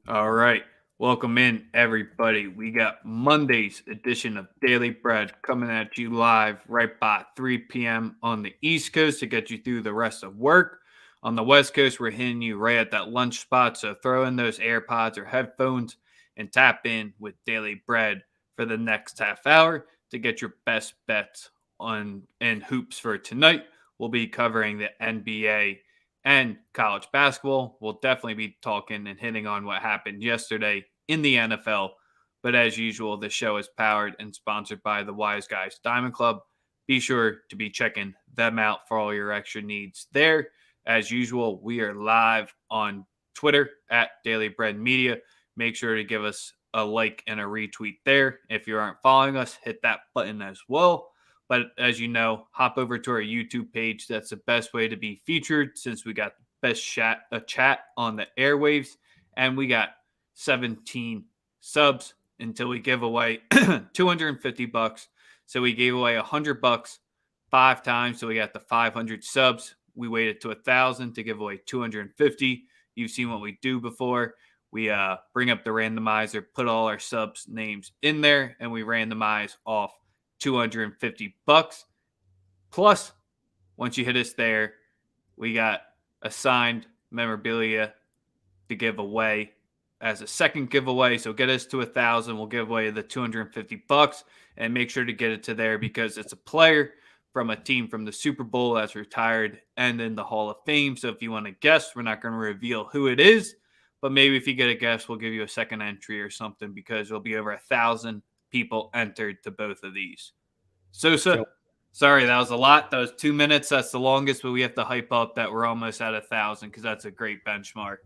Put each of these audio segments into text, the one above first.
All right. Welcome in, everybody. We got Monday's edition of Daily Bread coming at you live right by 3 p.m. on the East Coast to get you through the rest of work. On the West Coast, we're hitting you right at that lunch spot. So throw in those AirPods or headphones and tap in with Daily Bread for the next half hour to get your best bets on and hoops for tonight. We'll be covering the NBA and college basketball. We'll definitely be talking and hitting on what happened yesterday in the NFL. But as usual, the show is powered and sponsored by the Wise Guys Diamond Club. Be sure to be checking them out for all your extra needs there. As usual, we are live on Twitter at Daily Bread Media. Make sure to give us a like and a retweet there. If you aren't following us, hit that button as well. But as you know, hop over to our YouTube page. That's the best way to be featured since we got the best chat on the airwaves. And we got 17 subs until we give away $250. So we gave away $100 5 times. So we got the 500 subs. We waited to 1,000 to give away 250. You've seen what we do before. We bring up the randomizer, put all our subs names in there, and we randomize off $250. Plus, once you hit us there, we got a signed memorabilia to give away as a second giveaway. So get us to 1,000. We'll give away the $250 and make sure to get it to there because it's a player from a team from the Super Bowl that's retired and in the Hall of Fame. So if you want to guess, we're not going to reveal who it is, but maybe if you get a guess, we'll give you a second entry or something because there'll be over 1,000 people entered to both of these. Sosa, sorry, that was a lot. That was 2 minutes. That's the longest, but we have to hype up that we're almost at 1,000 because that's a great benchmark.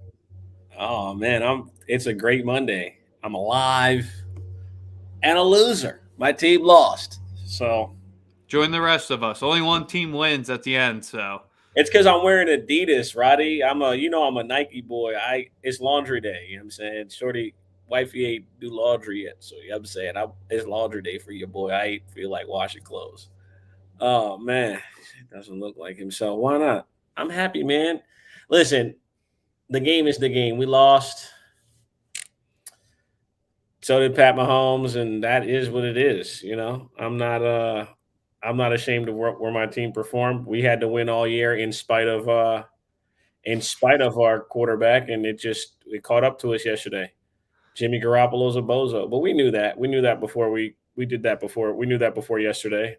Oh man, it's a great Monday. I'm alive and a loser. My team lost. So Join the rest of us. Only one team wins at the end, so it's because I'm wearing Adidas, Roddy. I'm a Nike boy. It's laundry day, you know what I'm saying? Shorty wifey ain't do laundry yet. So you know what I'm saying it's laundry day for your boy. I ain't feel like washing clothes. Oh man, it doesn't look like him. So why not? I'm happy, man. Listen, the game is the game. We lost. So did Pat Mahomes, and that is what it is. I'm not ashamed of where my team performed. We had to win all year in spite of our quarterback, and it caught up to us yesterday. Jimmy Garoppolo's a bozo, but we knew that. We knew that before we did that before. We knew that before yesterday.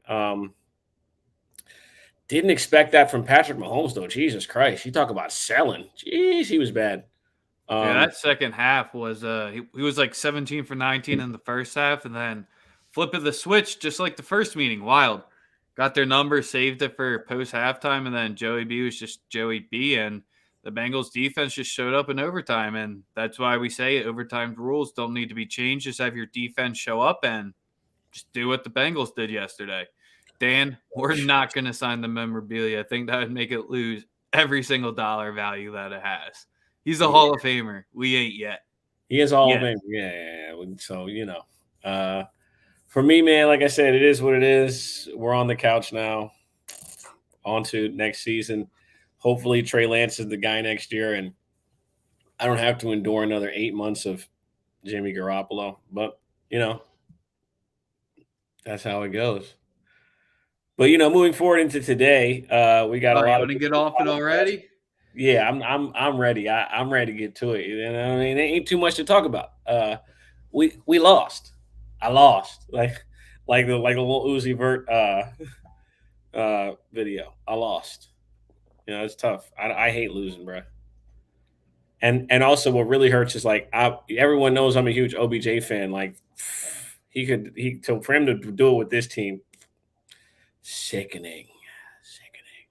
Didn't expect that from Patrick Mahomes though. Jesus Christ, you talk about selling. Jeez, he was bad. yeah, Um, that second half was he was like 17 for 19 in the first half, and then flip of the switch just like the first meeting. Wild, got their number, saved it for post halftime, and then Joey B was just Joey B, and the Bengals defense just showed up in overtime, and that's why we say overtime rules don't need to be changed. Just have your defense show up and just do what the Bengals did yesterday. Dan, we're not going to sign the memorabilia. I think that would make it lose every single dollar value that it has. He's a Hall of Famer. We ain't yet. he is all of Yet. fame. Yeah. So for me, man, like I said, it is what it is. We're on the couch now. On to next season. Hopefully, Trey Lance is the guy next year, and I don't have to endure another 8 months of Jimmy Garoppolo. But you know, that's how it goes. But moving forward into today, we got a Oh, you lot of want to get off it already? yeah. I'm ready. I'm ready to get to it. You know, I mean, it ain't too much to talk about. We lost. I lost like the little Uzi Vert video. I lost. It's tough. I hate losing, bro. And also, what really hurts is everyone knows I'm a huge OBJ fan. Like for him to do it with this team, sickening, sickening.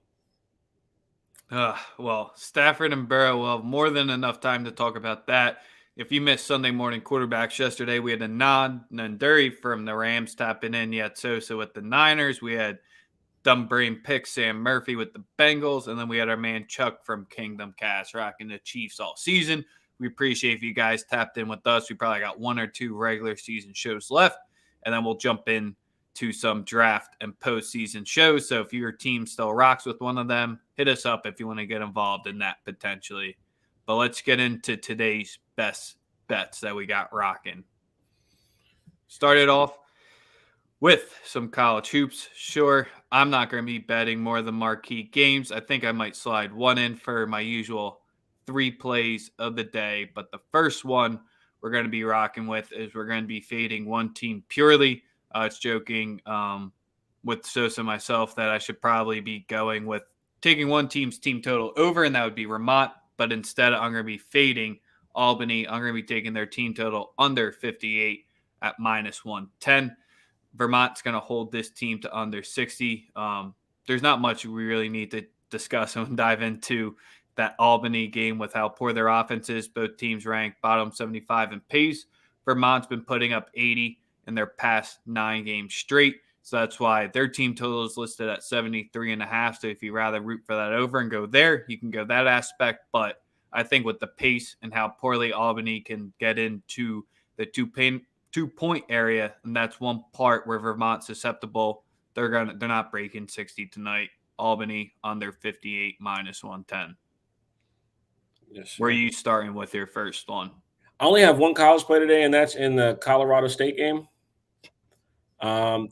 Well, Stafford and Burrow will have more than enough time to talk about that. If you missed Sunday morning quarterbacks yesterday, we had a Nanduri from the Rams tapping in. Yet Sosa with the Niners. We had dumb brain pick Sam Murphy with the Bengals, and then we had our man Chuck from Kingdom Cast rocking the Chiefs all season. We appreciate if you guys tapped in with us. We probably got 1 or 2 regular season shows left, and then we'll jump in to some draft and postseason shows. So if your team still rocks with one of them, hit us up if you want to get involved in that potentially. But let's get into today's best bets that we got rocking. Started off with some college hoops. Sure, I'm not going to be betting more of the marquee games. I think I might slide one in for my usual 3 plays of the day. But the first one we're going to be rocking with is we're going to be fading one team purely. It's joking with Sosa and myself that I should probably be going with taking one team's team total over, and that would be Vermont. But instead, I'm going to be fading Albany. I'm going to be taking their team total under 58 at minus 110. Vermont's going to hold this team to under 60. There's not much we really need to discuss and dive into that Albany game with how poor their offense is. Both teams ranked bottom 75 in pace. Vermont's been putting up 80 in their past 9 games straight. So that's why their team total is listed at 73.5. So if you rather root for that over and go there, you can go that aspect. But I think with the pace and how poorly Albany can get into the two-point area, and that's one part where Vermont's susceptible. They're not breaking 60 tonight. Albany under 58 minus 110. Yes, where are you starting with your first one? I only have one college play today, and that's in the Colorado State game.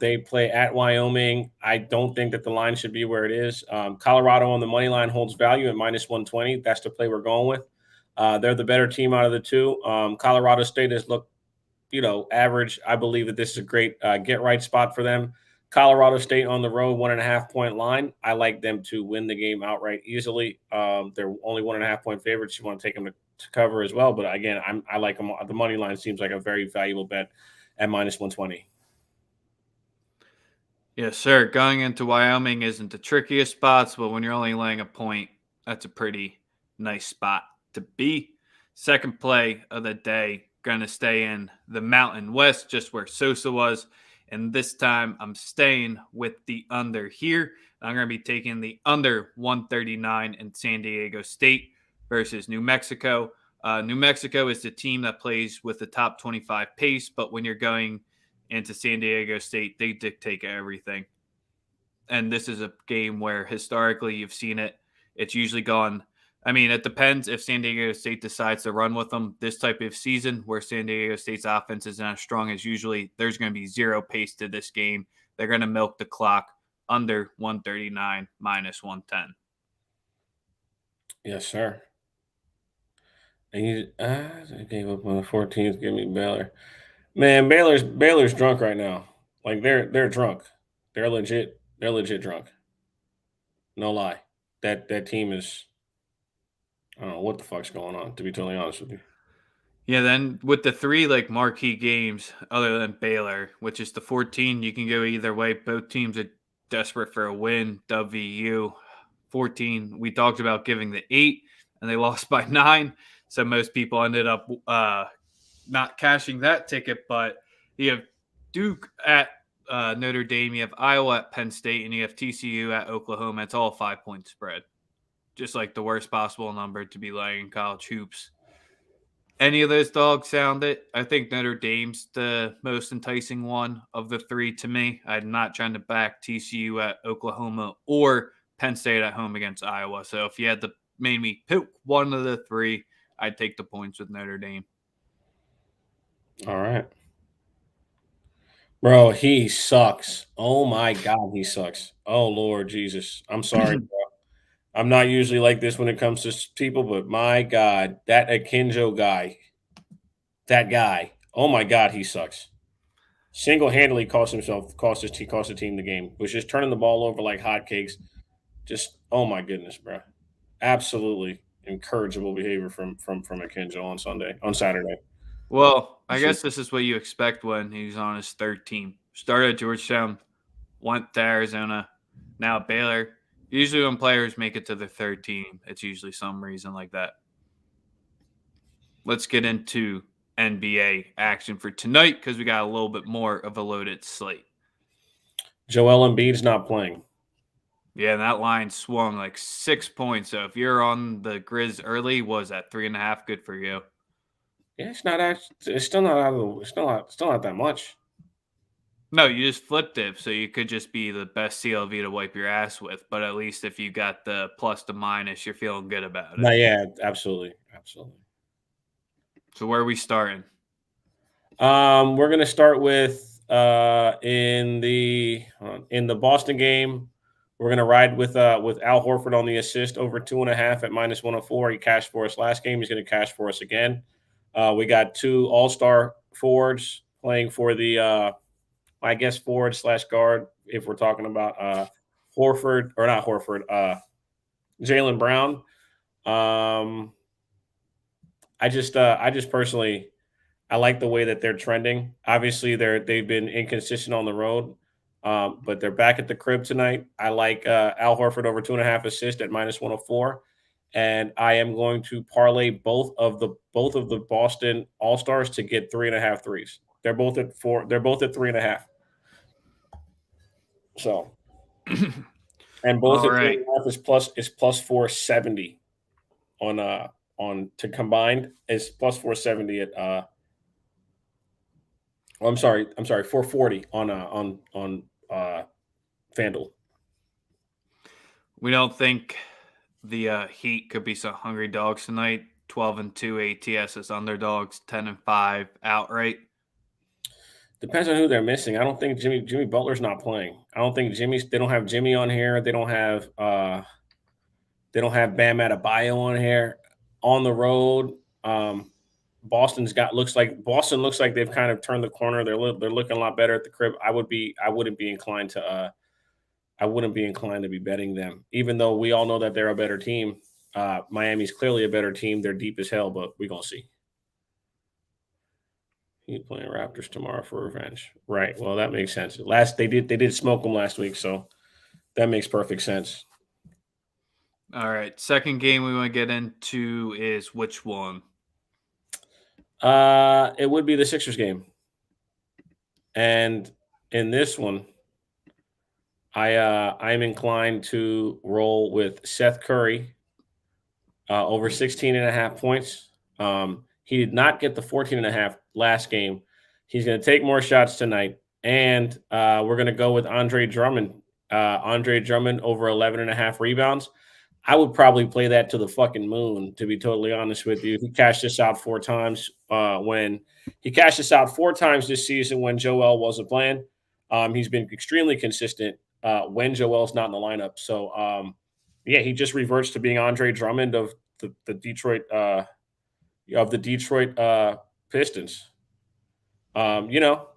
They play at Wyoming. I don't think that the line should be where it is. Colorado on the money line holds value at minus 120. That's the play we're going with. They're the better team out of the two. Colorado State has looked, average. I believe that this is a great get-right spot for them. Colorado State on the road, 1.5-point line. I like them to win the game outright easily. They're only 1.5-point favorites. You want to take them to cover as well. But again, I like them. The money line seems like a very valuable bet at minus 120. Yes, sir. Going into Wyoming isn't the trickiest spots, but when you're only laying a point, that's a pretty nice spot to be. Second play of the day, going to stay in the Mountain West, just where Sosa was. And this time I'm staying with the under here. I'm going to be taking the under 139 in San Diego State versus New Mexico. New Mexico is the team that plays with the top 25 pace, but when you're going into San Diego State, they dictate everything. And this is a game where historically you've seen it. It's usually gone. I mean, it depends if San Diego State decides to run with them this type of season where San Diego State's offense is not as strong as usually. There's going to be zero pace to this game. They're going to milk the clock under 139 minus 110. Yes, sir. And I gave up on the 14th. Give me Baylor. Man, Baylor's drunk right now. Like they're drunk. They're legit drunk. No lie. That team is, I don't know what the fuck's going on, to be totally honest with you. Yeah, then with the 3 marquee games other than Baylor, which is the 14, you can go either way. Both teams are desperate for a win. WVU 14. We talked about giving the 8 and they lost by 9. So most people ended up not cashing that ticket, but you have Duke at Notre Dame, you have Iowa at Penn State, and you have TCU at Oklahoma. It's all 5-point spread. Just like the worst possible number to be laying in college hoops. Any of those dogs sound it? I think Notre Dame's the most enticing one of the 3 to me. I'm not trying to back TCU at Oklahoma or Penn State at home against Iowa. So if you had to make me pick one of the 3, I'd take the points with Notre Dame. All right. Bro, he sucks. Oh, my God, he sucks. Oh, Lord Jesus. I'm sorry, bro. I'm not usually like this when it comes to people, but my God, that Akinjo guy, that guy, oh, my God, he sucks. Single-handedly cost the team the game. Was just turning the ball over like hotcakes. Just, oh, my goodness, bro. Absolutely incorrigible behavior from Akinjo on Saturday. Well, I guess this is what you expect when he's on his 3rd team. Started at Georgetown, went to Arizona, now Baylor. Usually when players make it to their 3rd team, it's usually some reason like that. Let's get into NBA action for tonight because we got a little bit more of a loaded slate. Joel Embiid's not playing. Yeah, that line swung like 6 points. So if you're on the Grizz early, was at 3.5 good for you? Yeah, it's still not that much. No, you just flipped it, so you could just be the best CLV to wipe your ass with. But at least if you got the plus to minus, you're feeling good about it. No, yeah, absolutely. So where are we starting? We're gonna start with in the Boston game. We're gonna ride with Al Horford on the assist over 2.5 at -104. He cashed for us last game. He's gonna cash for us again. We got two All-Star forwards playing for the I guess forward slash guard if we're talking about Horford or not Horford, Jaylen Brown. Um, I just personally I like the way that they're trending. Obviously, they've been inconsistent on the road, but they're back at the crib tonight. I like Al Horford over 2.5 assists at -104, and I am going to parlay both of the Boston All Stars to get 3.5 threes. They're both at four. They're both at 3.5. So, and both All at three right. and a half is plus 470 on to combined is plus 470 at I'm sorry, 440 on FanDuel. We don't think the Heat could be some hungry dogs tonight. 12-2 ATS is underdogs. 10-5 outright. Depends on who they're missing. I don't think Jimmy Butler's not playing. I don't think they don't have Jimmy on here. They don't have Bam Adebayo on here. On the road, Boston looks like they've kind of turned the corner. They're looking a lot better at the crib. I wouldn't be inclined to be betting them, even though we all know that they're a better team. Miami's clearly a better team. They're deep as hell, but we're gonna see. He's playing Raptors tomorrow for revenge. Right. Well, that makes sense. They did smoke them last week, so that makes perfect sense. All right. Second game we want to get into is which one? It would be the Sixers game. And in this one, I'm inclined to roll with Seth Curry over 16.5 points. He did not get the 14.5 last game. He's going to take more shots tonight. And we're going to go with Andre Drummond. Andre Drummond over 11.5 rebounds. I would probably play that to the fucking moon, to be totally honest with you. He cashed this out 4 times this season when Joel wasn't playing. He's been extremely consistent when Joel's not in the lineup. So, yeah, he just reverts to being Andre Drummond of the Detroit Pistons. You know,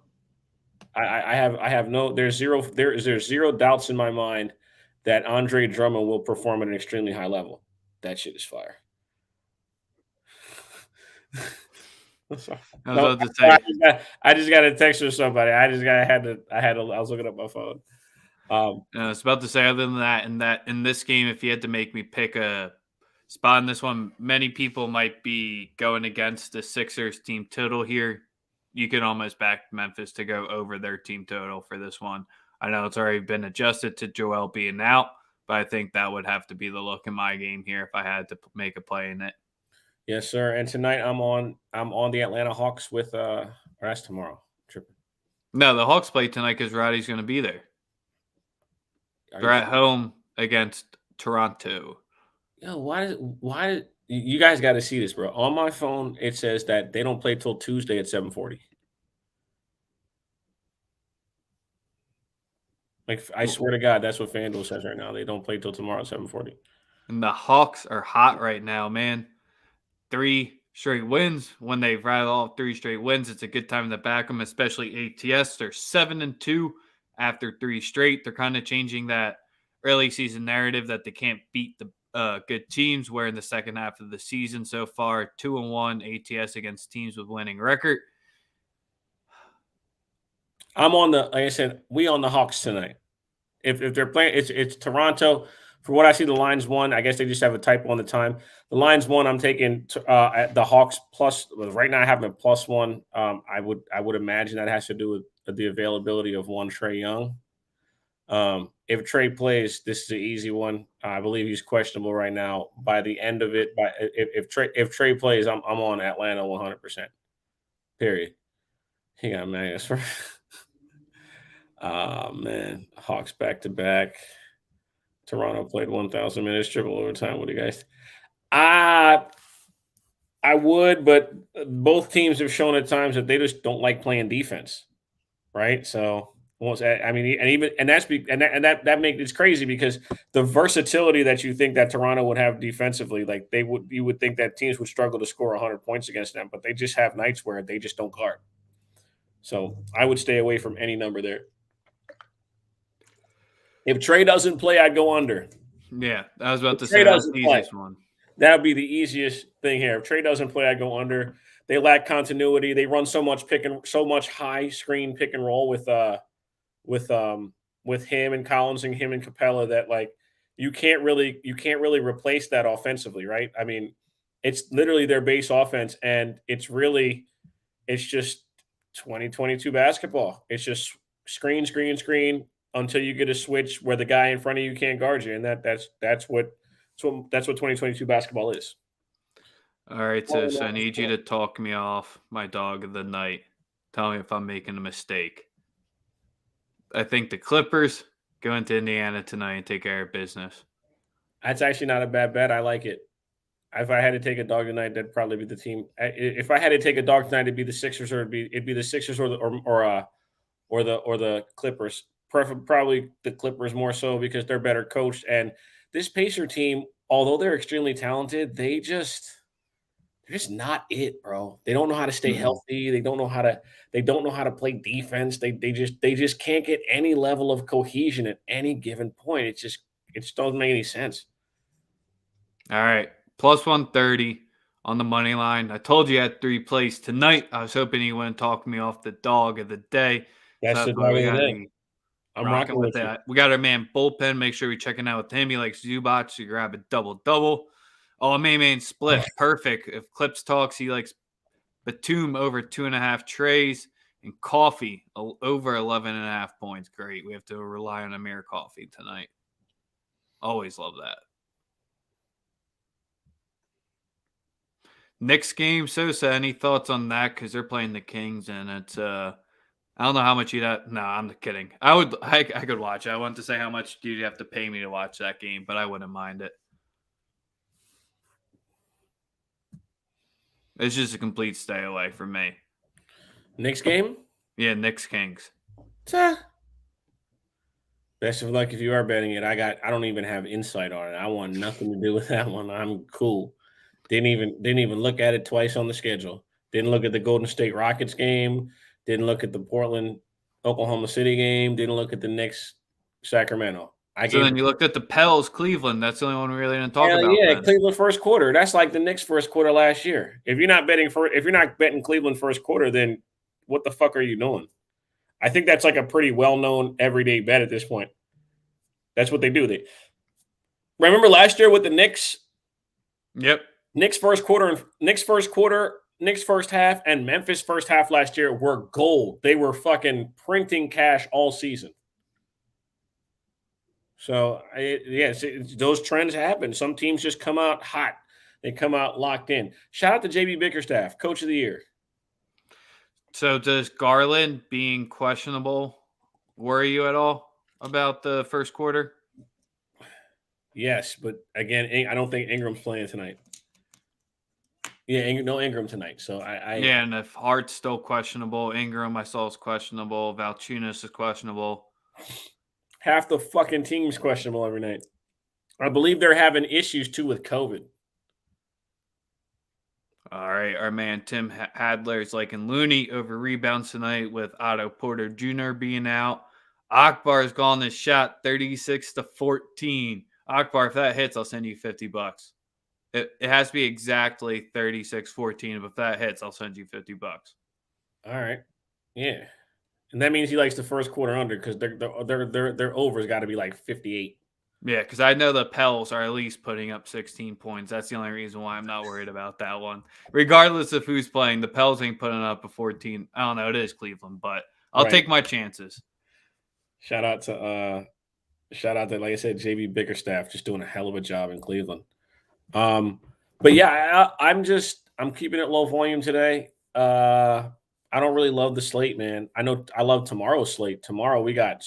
I have no there's zero doubts in my mind that Andre Drummond will perform at an extremely high level. That shit is fire. I was about to say. I just got a text from somebody. I was looking up my phone. I was about to say. Other than that, in this game, if you had to make me pick a spot in this one, many people might be going against the Sixers team total here. You can almost back Memphis to go over their team total for this one. I know it's already been adjusted to Joel being out, but I think that would have to be the look in my game here if I had to make a play in it. Yes, sir. And tonight I'm on the Atlanta Hawks with or that's tomorrow. Tripping. No, the Hawks play tonight because Roddy's going to be there. They're at home against Toronto. Yo, why you guys got to see this, bro? On my phone, it says that they don't play till Tuesday at 7:40. Like, I swear to God, that's what FanDuel says right now. They don't play till tomorrow at 7:40. And the Hawks are hot right now, man. 3 straight wins. When they rattle off 3 straight wins, it's a good time to back them, especially ATS. They're 7-2 after 3 straight. They're kind of changing that early season narrative that they can't beat the good teams, where in the second half of the season so far, 2-1 ATS against teams with winning record. Like I said, we on the Hawks tonight. If they're playing, it's Toronto. For what I see, the line's 1. I guess they just have a typo on the time. The line's 1. I'm taking at the Hawks plus. Right now, I have them at +1. I would imagine that has to do with the availability of one Trae Young. If Trae plays, this is an easy one. I believe he's questionable right now. By the end of it, if Trae plays, I'm on Atlanta 100%. Period. He got Magnus for. Oh man, Hawks back to back. Toronto played 1,000 minutes, triple overtime. What do you guys? I would, but both teams have shown at times that they just don't like playing defense, right? So, I mean, and even and that's that make it's crazy because the versatility that you think that Toronto would have defensively, like you would think that teams would struggle to score 100 points against them, but they just have nights where they just don't guard. So I would stay away from any number there. If Trey doesn't play, I'd go under. Yeah, I was about If to Trey say that's doesn't the play, easiest one. that would be the easiest thing here. If Trey doesn't play, I go under. They lack continuity. They run so much so much high screen pick and roll with with him and Collins and him and Capella that like you can't really replace that offensively, right? I mean, it's literally their base offense, and it's just 2022 basketball. It's just screen, screen, screen until you get a switch where the guy in front of you can't guard you, and that's what 2022 basketball is. All right, so I need you to talk me off my dog of the night. Tell me if I'm making a mistake. I think the Clippers go into Indiana tonight and take care of business. That's actually not a bad bet. I like it. If I had to take a dog tonight, that'd probably be the team. If I had to take a dog tonight, it'd be the Sixers, or it'd be the Sixers or the Clippers. Probably the Clippers more so because they're better coached. And this Pacer team, although they're extremely talented, they're just not it, bro. They don't know how to stay healthy. They don't know how to play defense. They just can't get any level of cohesion at any given point. It just doesn't make any sense. All right, plus 130 on the money line. I told you I had 3 plays tonight. I was hoping you wouldn't talk me off the dog of the day. So That's the that's why dog we of the got to day. be I'm rocking rocking with with you. that. We got our man Bullpen. Make sure we checking out with him. He likes Zubac. So you grab a double. Oh, main split. Perfect. If Clips talks, he likes Batum over 2.5 trays and Coffee over 11.5 points. Great. We have to rely on Amir Coffee tonight. Always love that. Next game, Sosa, any thoughts on that? Because they're playing the Kings, and it's I don't know how much you'd have. No, I'm kidding. I could watch it. I want to say how much you'd have to pay me to watch that game, but I wouldn't mind it. It's just a complete stay away from me. Next game? Yeah, Knicks Kings. Best of luck if you are betting it. I don't even have insight on it. I want nothing to do with that one. I'm cool. Didn't even look at it twice on the schedule. Didn't look at the Golden State Rockets game. Didn't look at the Portland Oklahoma City game. Didn't look at the Knicks Sacramento. So then you looked at the Pels Cleveland. That's the only one we really didn't talk Hell about. yeah, Then. Cleveland first quarter. That's like the Knicks first quarter last year. If you're not betting Cleveland first quarter, then what the fuck are you doing? I think that's like a pretty well-known everyday bet at this point. That's what they do. They remember last year with the Knicks. Yep. Knicks first half, and Memphis first half last year were gold. They were fucking printing cash all season. So, yes, those trends happen. Some teams just come out hot. They come out locked in. Shout out to JB Bickerstaff, Coach of the Year. So does Garland being questionable worry you at all about the first quarter? Yes, but again, I don't think Ingram's playing tonight. Yeah, no Ingram tonight. So yeah, and if Hart's still questionable, Ingram I saw is questionable, Valanciunas is questionable. Half the fucking team's questionable every night. I believe they're having issues too with COVID. All right, our man Tim Hadler is liking Looney over rebounds tonight with Otto Porter Jr. being out. Akbar's gone this shot 36-14. Akbar, if that hits, I'll send you $50. It has to be exactly 36-14. If that hits, I'll send you $50. All right, yeah, and that means he likes the first quarter under because their over's got to be like 58. Yeah, because I know the Pels are at least putting up 16 points. That's the only reason why I'm not worried about that one. Regardless of who's playing, the Pels ain't putting up a 14. I don't know. It is Cleveland, but I'll take my chances. Shout out to, like I said, JB Bickerstaff, just doing a hell of a job in Cleveland. But yeah, I'm keeping it low volume today. I don't really love the slate, man. I know I love tomorrow's slate. Tomorrow we got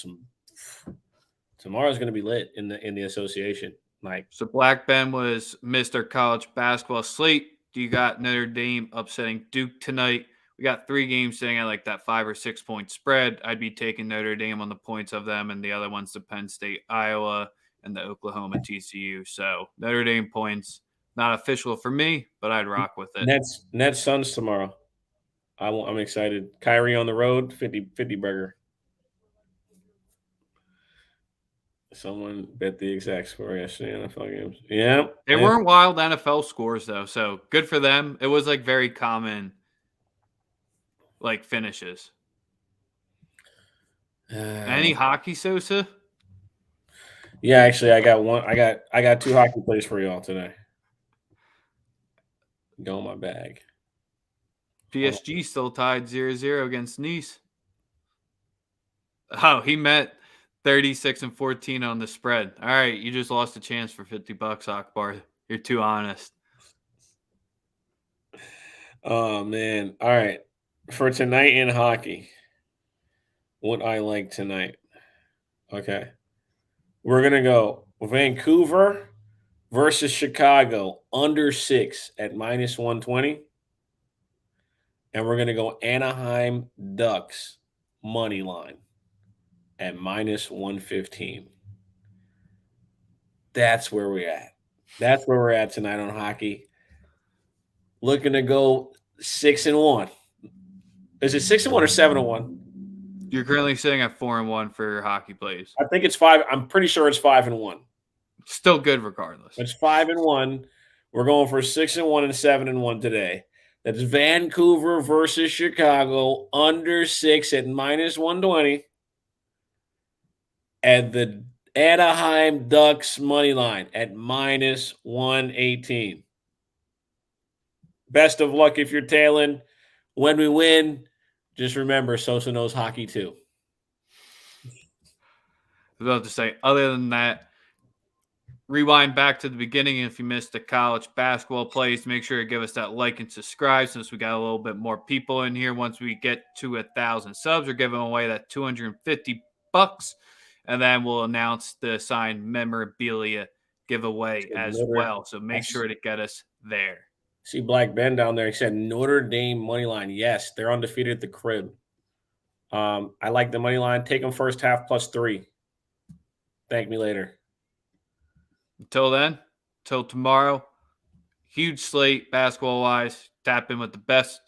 tomorrow's going to be lit in the association. Like, so Black Ben was Mr. College Basketball slate Do you got Notre Dame upsetting Duke tonight? We got 3 games sitting at like that 5 or 6 point spread. I'd be taking Notre Dame on the points of them, and the other one's the Penn State, Iowa, and the Oklahoma TCU. So Notre Dame points, not official for me, but I'd rock with it. Nets Suns tomorrow. I'm excited. Kyrie on the road, 50 burger. Someone bet the exact score yesterday in NFL games. Yeah. They weren't wild NFL scores though, so good for them. It was like very common like finishes. Any hockey, Sosa? Yeah, actually, I got one. I got 2 hockey plays for y'all today. Go in my bag. PSG still tied 0-0 against Nice. Oh, he met 36-14 on the spread. All right, you just lost a chance for $50, Akbar. You're too honest. Oh man! All right, for tonight in hockey, what I like tonight. Okay, we're gonna go Vancouver versus Chicago under 6 at -120, and we're gonna go Anaheim Ducks money line at -115. That's where we're at. That's where we're at tonight on hockey. Looking to go 6-1. Is it 6-1 or 7-1? You're currently sitting at 4-1 for hockey plays. I think it's 5. I'm pretty sure it's 5-1. Still good regardless. It's 5-1. We're going for 6-1 and 7-1 today. That's Vancouver versus Chicago under 6 at -120. And the Anaheim Ducks money line at -118. Best of luck if you're tailing. When we win, just remember Sosa knows hockey too. I was about to say, other than that, rewind back to the beginning. If you missed the college basketball plays, make sure to give us that like and subscribe since we got a little bit more people in here. Once we get to 1,000 subs, we're giving away that $250, and then we'll announce the signed memorabilia giveaway as well. So make sure to get us there. See Black Ben down there. He said Notre Dame money line. Yes, they're undefeated at the crib. I like the money line. Take them first half +3. Thank me later. Until then, till tomorrow, huge slate basketball wise. Tap in with the best